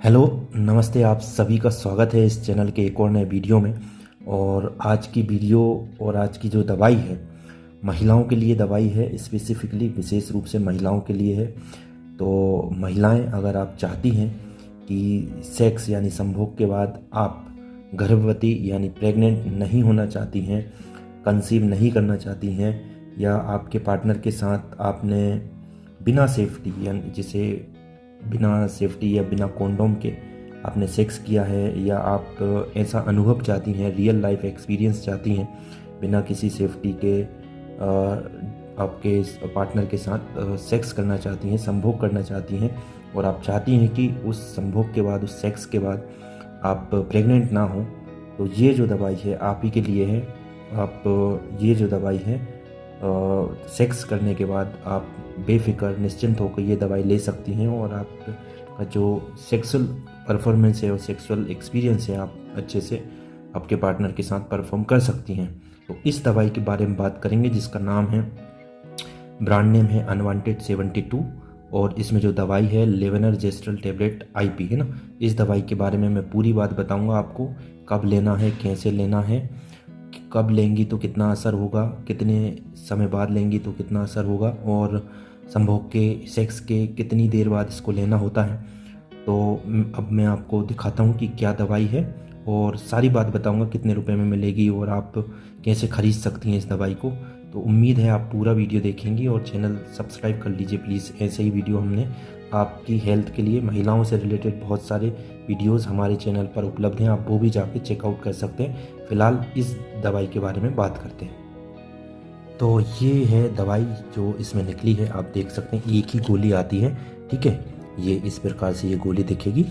Hello, नमस्ते। आप सभी का स्वागत है इस चैनल के एक और नए वीडियो में। और आज की वीडियो और आज की जो दवाई है, महिलाओं के लिए दवाई है, स्पेसिफिकली विशेष रूप से महिलाओं के लिए है। तो महिलाएं, अगर आप चाहती हैं कि सेक्स यानी संभोग के बाद आप गर्भवती यानी प्रेग्नेंट नहीं होना चाहती हैं, कंसीव नहीं करना चाहती हैं, या आपके पार्टनर के साथ आपने बिना सेफ्टी यानी जिसे बिना सेफ्टी या बिना कॉन्डोम के आपने सेक्स किया है, या आप ऐसा अनुभव चाहती हैं, रियल लाइफ एक्सपीरियंस चाहती हैं बिना किसी सेफ्टी के आपके पार्टनर के साथ सेक्स करना चाहती हैं, संभोग करना चाहती हैं, और आप चाहती हैं कि उस संभोग के बाद, उस सेक्स के बाद आप प्रेग्नेंट ना हो, तो ये जो दवाई है आप ही के लिए है। आप ये जो दवाई है सेक्स करने के बाद आप बेफिक्र निश्चिंत होकर ये दवाई ले सकती हैं, और आपका जो सेक्सुअल परफॉर्मेंस है और सेक्सुअल एक्सपीरियंस है, आप अच्छे से आपके पार्टनर के साथ परफॉर्म कर सकती हैं। तो इस दवाई के बारे में बात करेंगे, जिसका नाम है, ब्रांड नेम है अनवांटेड 72, और इसमें जो दवाई है लेवेनर्जेस्ट्रल टैबलेट आईपी है ना। इस दवाई के बारे में मैं पूरी बात बताऊंगा आपको, कब लेना है, कैसे लेना है, कब लेंगी तो कितना असर होगा, कितने समय बाद लेंगी तो कितना असर होगा, और संभोग के सेक्स के कितनी देर बाद इसको लेना होता है। तो अब मैं आपको दिखाता हूँ कि क्या दवाई है, और सारी बात बताऊँगा कितने रुपए में मिलेगी और आप कैसे खरीद सकती हैं इस दवाई को। तो उम्मीद है आप पूरा वीडियो देखेंगी, और चैनल सब्सक्राइब कर लीजिए प्लीज़। ऐसे ही वीडियो हमने आपकी हेल्थ के लिए, महिलाओं से रिलेटेड बहुत सारे वीडियोस हमारे चैनल पर उपलब्ध हैं, आप वो भी जाके चेकआउट कर सकते हैं। फ़िलहाल इस दवाई के बारे में बात करते हैं। तो ये है दवाई जो इसमें निकली है, आप देख सकते हैं एक ही गोली आती है, ठीक है। ये इस प्रकार से ये गोली दिखेगी,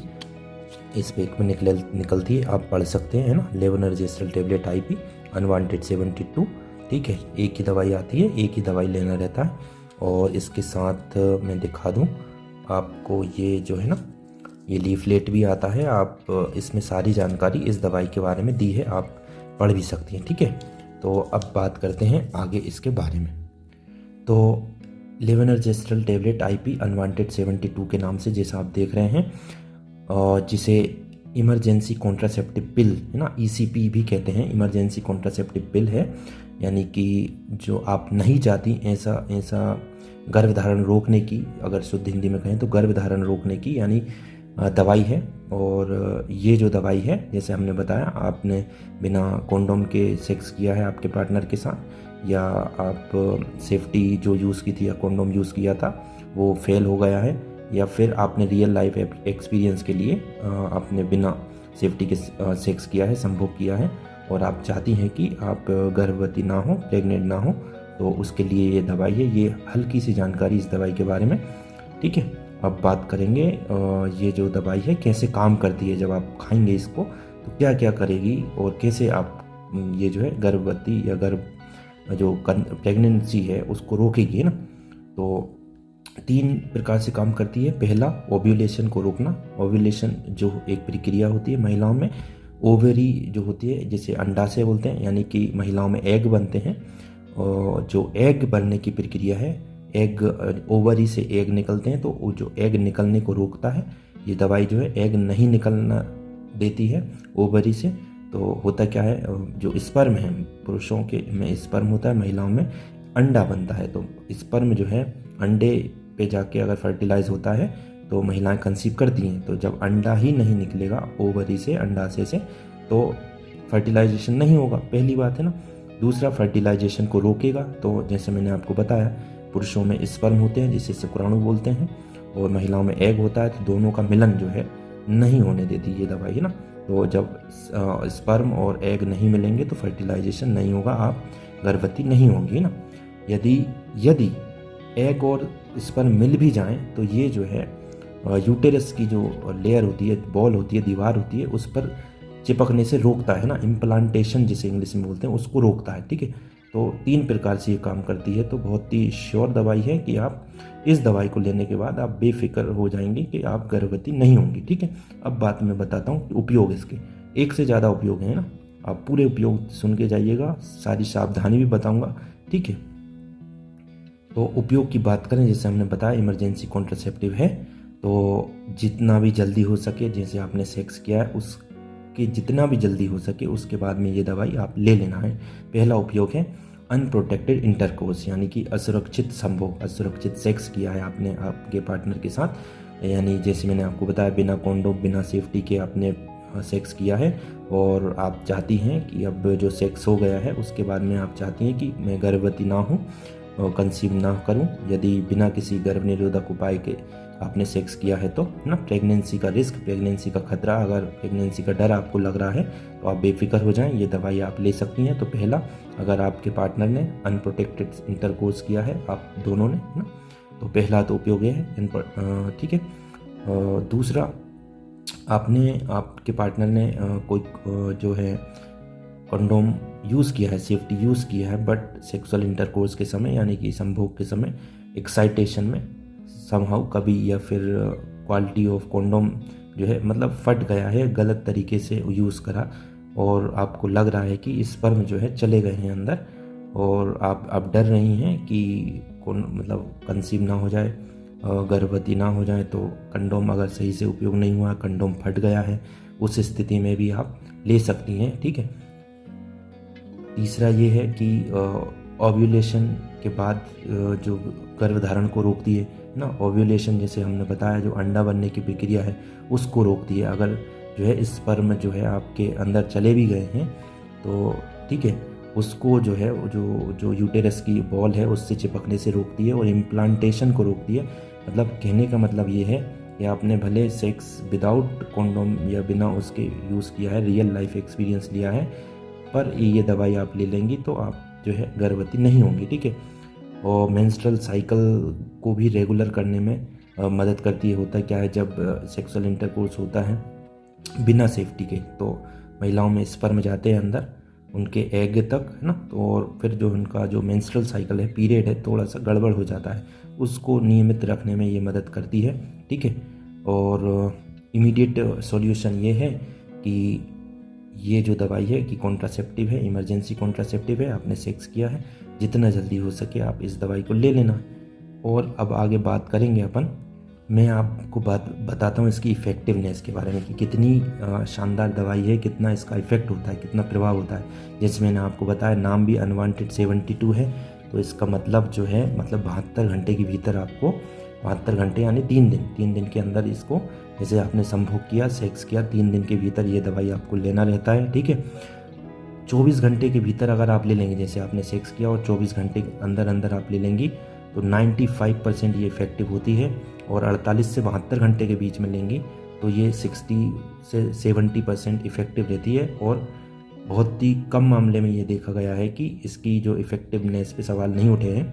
इस पैक में निकलती है, आप पढ़ सकते हैं ना। लेवेनर्जेस्ट्रल टैबलेट आईपी अनवांटेड 72, ठीक है। एक ही दवाई आती है, एक ही दवाई लेना रहता है। और इसके साथ मैं दिखा दूं आपको, ये जो है ना, ये लीफलेट भी आता है। आप इसमें सारी जानकारी इस दवाई के बारे में दी है, आप पढ़ भी सकती हैं, ठीक है। तो अब बात करते हैं आगे इसके बारे में। तो लेवेनर्जेस्ट्रल टैबलेट आईपी अनवांटेड 72 के नाम से, जैसा आप देख रहे हैं, और जिसे इमरजेंसी कॉन्ट्रासेप्टिव पिल है ना, ईसीपी भी कहते हैं, इमरजेंसी कॉन्ट्रासेप्टिव पिल है। यानी कि जो आप नहीं चाहती ऐसा गर्भधारण रोकने की, अगर शुद्ध हिंदी में कहें तो गर्भधारण रोकने की यानी दवाई है। और ये जो दवाई है, जैसे हमने बताया, आपने बिना कॉन्डोम के सेक्स किया है आपके पार्टनर के साथ, या आप सेफ्टी जो यूज़ की थी या कॉन्डोम यूज़ किया था वो फेल हो गया है, या फिर आपने रियल लाइफ एक्सपीरियंस के लिए आपने बिना सेफ्टी के सेक्स किया है, संभोग किया है, और आप चाहती हैं कि आप गर्भवती ना हो, प्रेग्नेंट ना हो, तो उसके लिए ये दवाई है। ये हल्की सी जानकारी इस दवाई के बारे में, ठीक है। अब बात करेंगे ये जो दवाई है कैसे काम करती है। जब आप खाएंगे इसको तो क्या क्या करेगी, और कैसे आप ये जो है गर्भवती या जो प्रेगनेंसी है उसको रोकेगी, है ना। तो 3 प्रकार से काम करती है। पहला, ओव्यूलेशन को रोकना। ओव्यूलेशन जो एक प्रक्रिया होती है महिलाओं में, ओवरी जो होती है, जिसे अंडाशय बोलते हैं, यानी कि महिलाओं में एग बनते हैं, और जो एग बनने की प्रक्रिया है, एग ओवरी से एग निकलते हैं, तो वो जो एग निकलने को रोकता है ये दवाई, जो है एग नहीं निकलना देती है ओवरी से। तो होता क्या है, जो स्पर्म है, पुरुषों के में स्पर्म होता है, महिलाओं में अंडा बनता है। तो स्पर्म जो है अंडे पे जाके अगर फर्टिलाइज होता है तो महिलाएं कंसीव करती हैं। तो जब अंडा ही नहीं निकलेगा ओवरी से, अंडाशय से, तो फर्टिलाइजेशन नहीं होगा, पहली बात है ना। दूसरा, फर्टिलाइजेशन को रोकेगा। तो जैसे मैंने आपको बताया, पुरुषों में स्पर्म होते हैं जिसे शुक्राणु बोलते हैं, और महिलाओं में एग होता है, तो दोनों का मिलन जो है नहीं होने देती ये दवाई, है ना। तो जब स्पर्म और एग नहीं मिलेंगे तो फर्टिलाइजेशन नहीं होगा, आप गर्भवती नहीं होंगी ना। यदि एग और स्पर्म मिल भी जाएं तो ये जो है यूटेरस की जो लेयर होती है, बॉल होती है, दीवार होती है, उस पर चिपकने से रोकता है ना, इम्प्लांटेशन जिसे इंग्लिश में बोलते हैं, उसको रोकता है, ठीक है। तो 3 प्रकार से ये काम करती है। तो बहुत ही श्योर दवाई है कि आप इस दवाई को लेने के बाद आप बेफिक्र हो जाएंगे कि आप गर्भवती नहीं होंगी, ठीक है। अब बात मैं बताता हूँ उपयोग इसके, एक से ज़्यादा उपयोग है ना, आप पूरे उपयोग सुन के जाइएगा, सारी सावधानी भी बताऊँगा, ठीक है। तो उपयोग की बात करें, जैसे हमने बताया इमरजेंसी कॉन्ट्रासेप्टिव है, तो जितना भी जल्दी हो सके, जैसे आपने सेक्स किया है उसके जितना भी जल्दी हो सके उसके बाद में ये दवाई आप ले लेना है। पहला उपयोग है अनप्रोटेक्टेड इंटरकोर्स, यानी कि असुरक्षित संभोग, असुरक्षित सेक्स किया है आपने आपके पार्टनर के साथ, यानी जैसे मैंने आपको बताया बिना कॉन्डोम बिना सेफ्टी के आपने सेक्स किया है और आप चाहती हैं कि अब जो सेक्स हो गया है उसके बाद में आप चाहती हैं कि मैं गर्भवती ना हूँ और कंसीव ना करूँ। यदि बिना किसी गर्भ निरोधक उपाय के आपने सेक्स किया है तो ना प्रेगनेंसी का रिस्क, प्रेगनेंसी का खतरा, अगर प्रेगनेंसी का डर आपको लग रहा है तो आप बेफिक्र हो जाएं, ये दवाई आप ले सकती हैं। तो पहला, अगर आपके पार्टनर ने अनप्रोटेक्टेड इंटरकोर्स किया है आप दोनों ने ना, तो पहला तो उपयोग है, ठीक है। दूसरा, आपके पार्टनर ने कोई जो है कंडोम यूज़ किया है, सेफ्टी यूज़ किया है, बट सेक्सुअल इंटरकोर्स के समय यानी कि संभोग के समय एक्साइटेशन में समहाउ कभी, या फिर क्वालिटी ऑफ कंडोम जो है मतलब फट गया है, गलत तरीके से यूज़ करा और आपको लग रहा है कि स्पर्म जो है चले गए हैं अंदर और आप डर रही हैं कि कौन मतलब कंसीव ना हो जाए, गर्भवती ना हो जाए, तो कंडोम अगर सही से उपयोग नहीं हुआ, कंडोम फट गया है, उस स्थिति में भी आप ले सकती हैं, ठीक है। तीसरा ये है कि ओव्यूलेशन के बाद जो गर्भधारण को रोकती है ना, ओव्यूलेशन जैसे हमने बताया जो अंडा बनने की प्रक्रिया है उसको रोकती है। अगर जो है स्पर्म जो है आपके अंदर चले भी गए हैं तो ठीक है, उसको जो है जो यूटेरस की बॉल है उससे चिपकने से रोकती है और इम्प्लांटेशन को रोकती है। मतलब कहने का मतलब ये है कि आपने भले सेक्स विदाउट कॉन्डोम या बिना उसके यूज़ किया है, रियल लाइफ एक्सपीरियंस लिया है, पर ये दवाई आप ले लेंगी तो आप जो है गर्भवती नहीं होंगी, ठीक है। और मेंस्ट्रुअल साइकिल को भी रेगुलर करने में मदद करती है। होता क्या है, जब सेक्सुअल इंटरकोर्स होता है बिना सेफ्टी के तो महिलाओं में स्पर्म जाते हैं अंदर उनके एग तक, है ना, तो और फिर जो उनका जो मेंस्ट्रुअल साइकिल है, पीरियड है, थोड़ा सा गड़बड़ हो जाता है, उसको नियमित रखने में ये मदद करती है, ठीक है। और इमीडिएट सॉल्यूशन ये है कि ये जो दवाई है कि कॉन्ट्रासेप्टिव है, इमरजेंसी कॉन्ट्रासेप्टिव है, आपने सेक्स किया है, जितना जल्दी हो सके आप इस दवाई को ले लेना। और अब आगे बात करेंगे अपन, मैं आपको बताता हूँ इसकी इफ़ेक्टिवनेस के बारे में कि कितनी शानदार दवाई है, कितना इसका इफ़ेक्ट होता है, कितना प्रभाव होता है। जैसे मैंने आपको बताया नाम भी अनवांटेड 72 है, तो इसका मतलब जो है मतलब 72 घंटे के भीतर आपको, 72 घंटे यानी 3 दिन के अंदर इसको, जैसे आपने संभोग किया, सेक्स किया, 3 दिन के भीतर ये दवाई आपको लेना रहता है, ठीक है। 24 घंटे के भीतर अगर आप ले लेंगे, जैसे आपने सेक्स किया और 24 घंटे के अंदर आप ले लेंगी तो 95% ये इफ़ेक्टिव होती है। और 48 से 72 घंटे के बीच में लेंगी तो ये 60 से 70% इफ़ेक्टिव रहती है। और बहुत ही कम मामले में ये देखा गया है कि इसकी जो इफ़ेक्टिवनेस पे सवाल नहीं उठे हैं।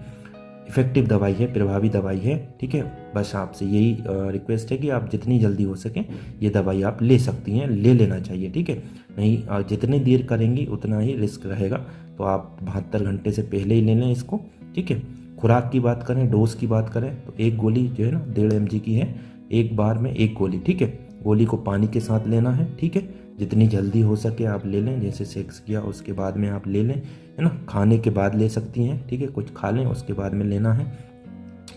इफ़ेक्टिव दवाई है, प्रभावी दवाई है, ठीक है। बस आपसे यही रिक्वेस्ट है कि आप जितनी जल्दी हो सके ये दवाई आप ले सकती हैं, ले लेना चाहिए, ठीक है। नहीं जितनी देर करेंगी उतना ही रिस्क रहेगा, तो आप 72 घंटे से पहले ही ले लें इसको, ठीक है। खुराक की बात करें, डोज की बात करें तो एक गोली जो है ना 1.5 mg की है, एक बार में एक गोली, ठीक है। गोली को पानी के साथ लेना है, ठीक है। जितनी जल्दी हो सके आप ले लें, जैसे सेक्स किया उसके बाद में आप ले लें, है ना। खाने के बाद ले सकती हैं, ठीक है, कुछ खा लें उसके बाद में लेना है।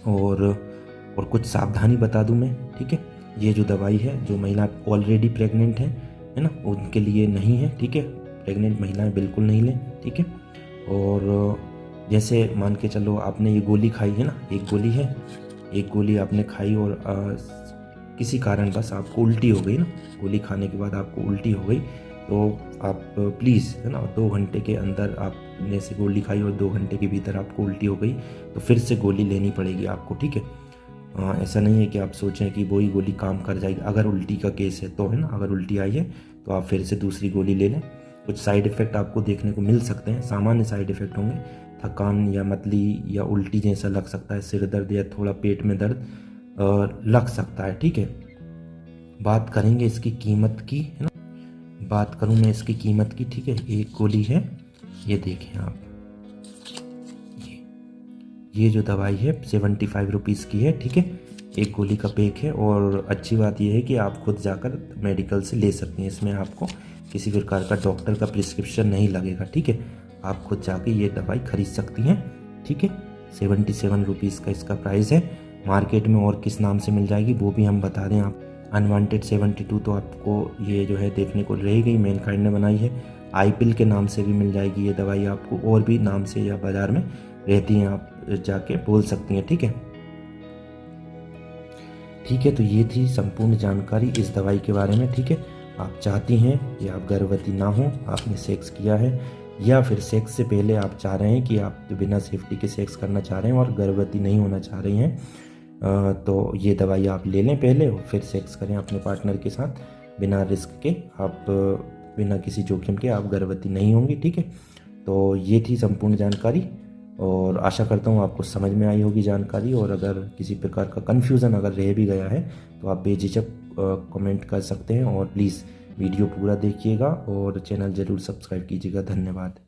और कुछ सावधानी बता दूं मैं, ठीक है। ये जो दवाई है जो महिला ऑलरेडी प्रेग्नेंट है ना, उनके लिए नहीं है, ठीक है। प्रेग्नेंट महिलाएं बिल्कुल नहीं लें, ठीक है। और जैसे मान के चलो आपने ये गोली खाई है ना, एक गोली है, एक गोली आपने खाई और किसी कारण बस आपको उल्टी हो गई ना, गोली खाने के बाद आपको उल्टी हो गई, तो आप प्लीज़, है ना, 2 घंटे के अंदर आपने से गोली खाई और 2 घंटे के भीतर आपको उल्टी हो गई तो फिर से गोली लेनी पड़ेगी आपको, ठीक है। ऐसा नहीं है कि आप सोचें कि वही गोली काम कर जाएगी। अगर उल्टी का केस है तो, है ना, अगर उल्टी आई है तो आप फिर से दूसरी गोली ले लें। कुछ साइड इफ़ेक्ट आपको देखने को मिल सकते हैं, सामान्य साइड इफ़ेक्ट होंगे, थकान या मतली या उल्टी जैसा लग सकता है, सिर दर्द या थोड़ा पेट में दर्द लग सकता है, ठीक है। बात करेंगे इसकी कीमत की, है ना, बात करूं मैं इसकी कीमत की, ठीक है। एक गोली है, ये देखें आप, ये जो दवाई है 75 रुपीज़ की है, ठीक है। एक गोली का पैक है और अच्छी बात यह है कि आप खुद जाकर मेडिकल से ले सकती हैं, इसमें आपको किसी प्रकार का डॉक्टर का प्रिस्क्रिप्शन नहीं लगेगा, ठीक है। आप खुद जाके ये दवाई खरीद सकती हैं, ठीक है। 77 रुपीज़ का इसका प्राइस है। मार्केट में और किस नाम से मिल जाएगी वो भी हम बता दें आप। अनवांटेड 72 तो आपको ये जो है देखने को रहेगी, मैनकाइंड ने बनाई है। आईपिल के नाम से भी मिल जाएगी ये दवाई आपको, और भी नाम से या बाज़ार में रहती हैं, आप जाके बोल सकती हैं। ठीक है, ठीक है। तो ये थी संपूर्ण जानकारी इस दवाई के बारे में। ठीक है, आप चाहती हैं कि आप गर्भवती ना हो, आपने सेक्स किया है, या फिर सेक्स से पहले आप चाह रहे हैं कि आप बिना सेफ्टी के सेक्स करना चाह रहे हैं और गर्भवती नहीं होना चाह रही हैं, तो ये दवाई आप ले लें पहले और फिर सेक्स करें अपने पार्टनर के साथ बिना रिस्क के। आप बिना किसी जोखिम के आप गर्भवती नहीं होंगी। ठीक है, तो ये थी संपूर्ण जानकारी और आशा करता हूँ आपको समझ में आई होगी जानकारी। और अगर किसी प्रकार का कन्फ्यूज़न अगर रह भी गया है तो आप बेझिझक कमेंट कर सकते हैं। और प्लीज़ वीडियो पूरा देखिएगा और चैनल ज़रूर सब्सक्राइब कीजिएगा। धन्यवाद।